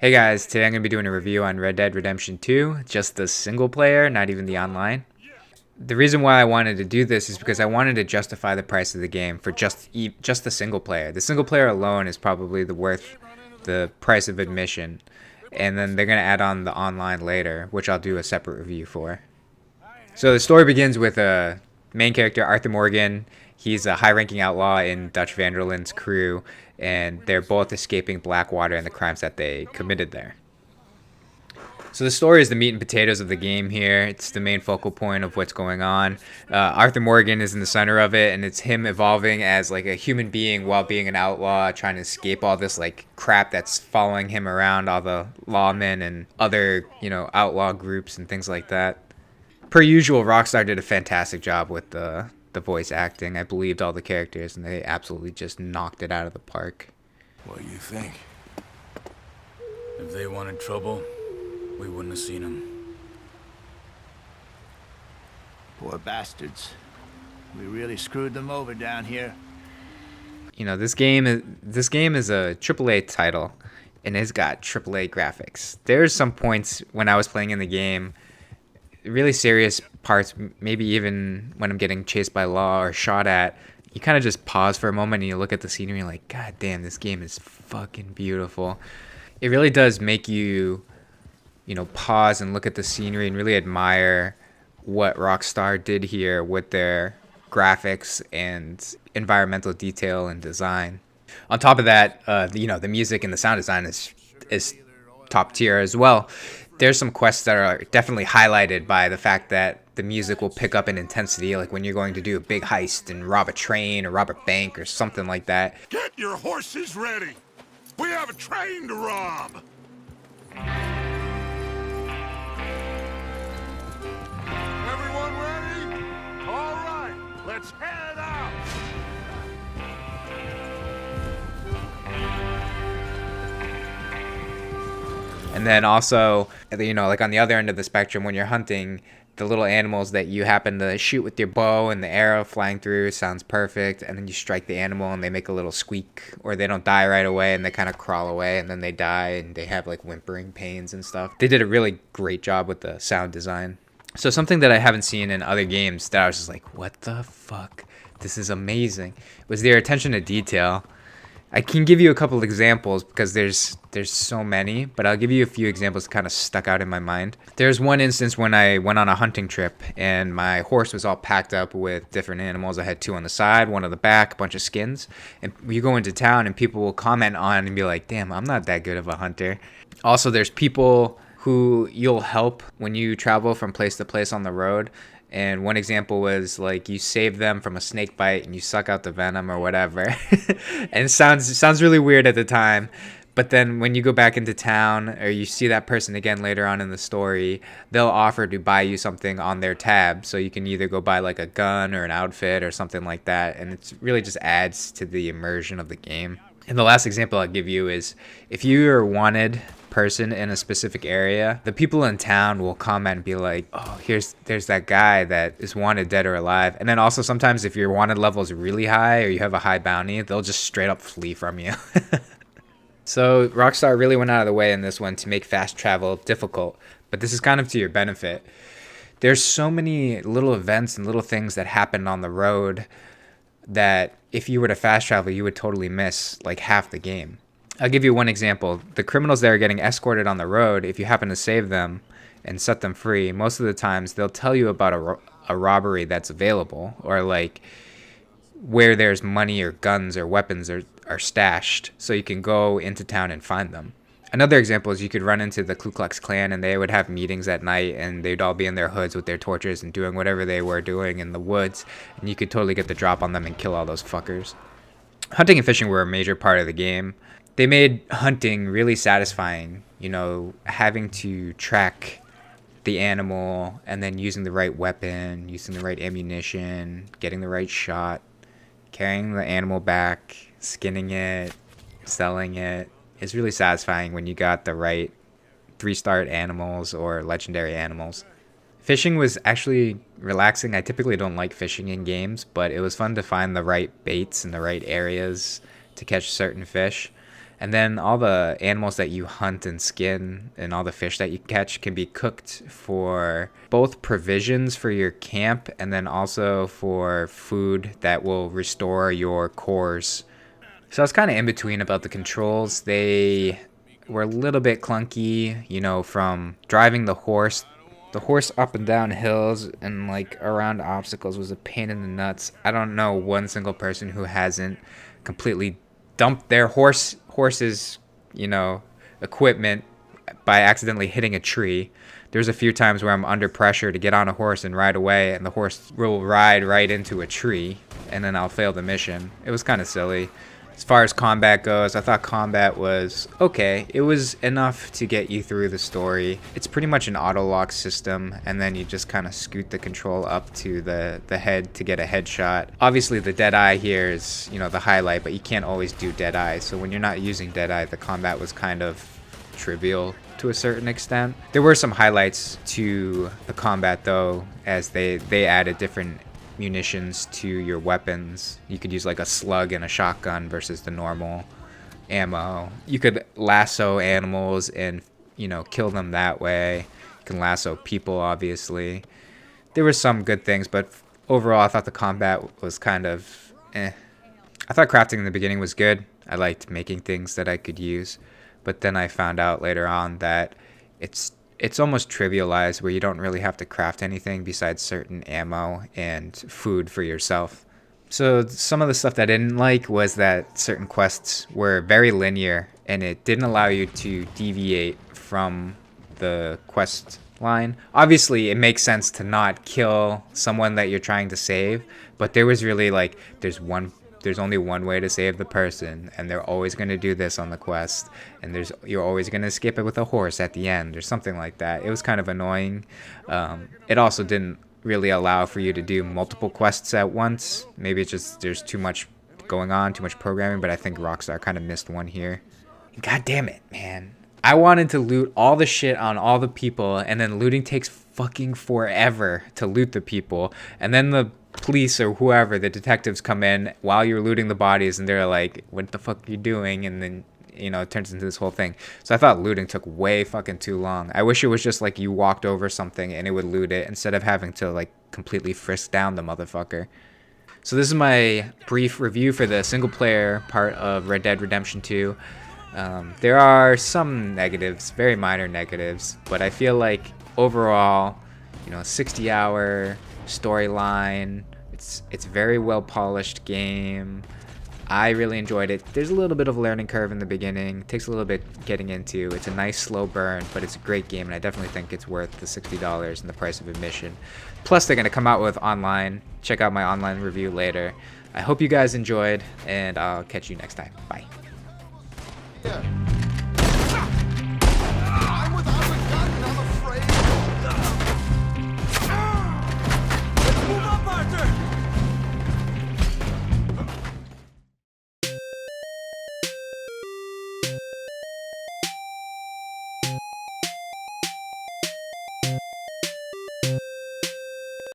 Hey guys, today I'm going to be doing a review on Red Dead Redemption 2, just the single player, not even the online. The reason why I wanted to do this is because I wanted to justify the price of the game for just the single player. The single player alone is probably worth the price of admission, and then they're going to add on the online later, which I'll do a separate review for. So the story begins with a main character, Arthur Morgan. He's a high-ranking outlaw in Dutch Van der Linde's crew, and they're both escaping Blackwater and the crimes that they committed there. So the story is the meat and potatoes of the game here. It's the main focal point of what's going on. Arthur Morgan is in the center of it, and it's him evolving as like a human being while being an outlaw, trying to escape all this like crap that's following him around, all the lawmen and other, outlaw groups and things like that. Per usual, Rockstar did a fantastic job with the voice acting. I believed all the characters, and they absolutely just knocked it out of the park. What do you think? If they wanted trouble, we wouldn't have seen them. Poor bastards. We really screwed them over down here. This game is a AAA title, and it's got AAA graphics. There's some points when I was playing in the game, really serious parts, maybe even when I'm getting chased by law or shot at, you kind of just pause for a moment and you look at the scenery and you're like, God damn, this game is fucking beautiful. It really does make you, pause and look at the scenery and really admire what Rockstar did here with their graphics and environmental detail and design. On top of that, the music and the sound design is top tier as well. There's some quests that are definitely highlighted by the fact that the music will pick up in intensity, like when you're going to do a big heist and rob a train or rob a bank or something like that. Get your horses ready! We have a train to rob! Everyone ready? All right, let's head out! And then also, like on the other end of the spectrum, when you're hunting, the little animals that you happen to shoot with your bow and the arrow flying through sounds perfect. And then you strike the animal and they make a little squeak, or they don't die right away and they kind of crawl away and then they die and they have like whimpering pains and stuff. They did a really great job with the sound design. So something that I haven't seen in other games that I was just like, what the fuck? This is amazing, was their attention to detail. I can give you a couple examples because there's so many, but I'll give you a few examples that kind of stuck out in my mind. There's one instance when I went on a hunting trip and my horse was all packed up with different animals. I had 2 on the side, 1 on the back, a bunch of skins. And you go into town and people will comment on and be like, damn, I'm not that good of a hunter. Also, there's people who you'll help when you travel from place to place on the road. And one example was like you save them from a snake bite and you suck out the venom or whatever. And it sounds really weird at the time, but then when you go back into town or you see that person again later on in the story, they'll offer to buy you something on their tab, so you can either go buy like a gun or an outfit or something like that, and it really just adds to the immersion of the game. And the last example I'll give you is if you're wanted person in a specific area, the people in town will comment and be like, oh, there's that guy that is wanted dead or alive. And then also sometimes if your wanted level is really high or you have a high bounty, they'll just straight up flee from you. So Rockstar really went out of the way in this one to make fast travel difficult, but this is kind of to your benefit. There's so many little events and little things that happen on the road that if you were to fast travel, you would totally miss like half the game. I'll give you one example. The criminals that are getting escorted on the road, if you happen to save them and set them free, most of the times they'll tell you about a robbery that's available, or like where there's money or guns or weapons are stashed, so you can go into town and find them. Another example is you could run into the Ku Klux Klan and they would have meetings at night and they'd all be in their hoods with their torches and doing whatever they were doing in the woods, and you could totally get the drop on them and kill all those fuckers. Hunting and fishing were a major part of the game. They made hunting really satisfying, having to track the animal and then using the right weapon, using the right ammunition, getting the right shot, carrying the animal back, skinning it, selling it. It's really satisfying when you got the right 3-star animals or legendary animals. Fishing was actually relaxing. I typically don't like fishing in games, but it was fun to find the right baits in the right areas to catch certain fish. And then all the animals that you hunt and skin and all the fish that you catch can be cooked for both provisions for your camp and then also for food that will restore your cores. So I was kind of in between about the controls. They were a little bit clunky, you know, from driving the horse. The horse up and down hills and like around obstacles was a pain in the nuts. I don't know one single person who hasn't completely dumped their horse's, you know, equipment by accidentally hitting a tree. There's a few times where I'm under pressure to get on a horse and ride away, and the horse will ride right into a tree, and then I'll fail the mission. It was kind of silly. As far as combat goes, I thought combat was okay. It was enough to get you through the story. It's pretty much an auto lock system, and then you just kind of scoot the control up to the head to get a headshot. Obviously, the Deadeye here is, you know, the highlight, but you can't always do Deadeye. So when you're not using Deadeye, the combat was kind of trivial to a certain extent. There were some highlights to the combat though, as they added different munitions to your weapons. You could use like a slug and a shotgun versus the normal ammo. You could lasso animals and, you know, kill them that way. You can lasso people, obviously. There were some good things, but overall I thought the combat was kind of I thought crafting in the beginning was good. I liked making things that I could use, but then I found out later on that it's almost trivialized, where you don't really have to craft anything besides certain ammo and food for yourself. So some of the stuff that I didn't like was that certain quests were very linear and it didn't allow you to deviate from the quest line. Obviously, it makes sense to not kill someone that you're trying to save, but there was really like, there's only one way to save the person, and they're always going to do this on the quest, and you're always going to skip it with a horse at the end or something like that. It was kind of annoying. It also didn't really allow for you to do multiple quests at once. Maybe it's just there's too much going on, too much programming, but I think Rockstar kind of missed one here. God damn it, man. I wanted to loot all the shit on all the people, and then looting takes fucking forever to loot the people, and then the police or whoever, the detectives, come in while you're looting the bodies, and they're like, what the fuck are you doing? And then, you know, it turns into this whole thing. So I thought looting took way fucking too long. I wish it was just like you walked over something and it would loot it instead of having to like completely frisk down the motherfucker. So this is my brief review for the single player part of Red Dead Redemption 2. There are some negatives, very minor negatives, but I feel like overall, you know, 60-hour storyline, it's very well polished game. I really enjoyed it. There's a little bit of a learning curve in the beginning. It takes a little bit getting into. It's a nice slow burn, but it's a great game, and I definitely think it's worth the $60 and the price of admission. Plus, they're going to come out with online. Check out my online review later. I hope you guys enjoyed, and I'll catch you next time. Bye. Yeah.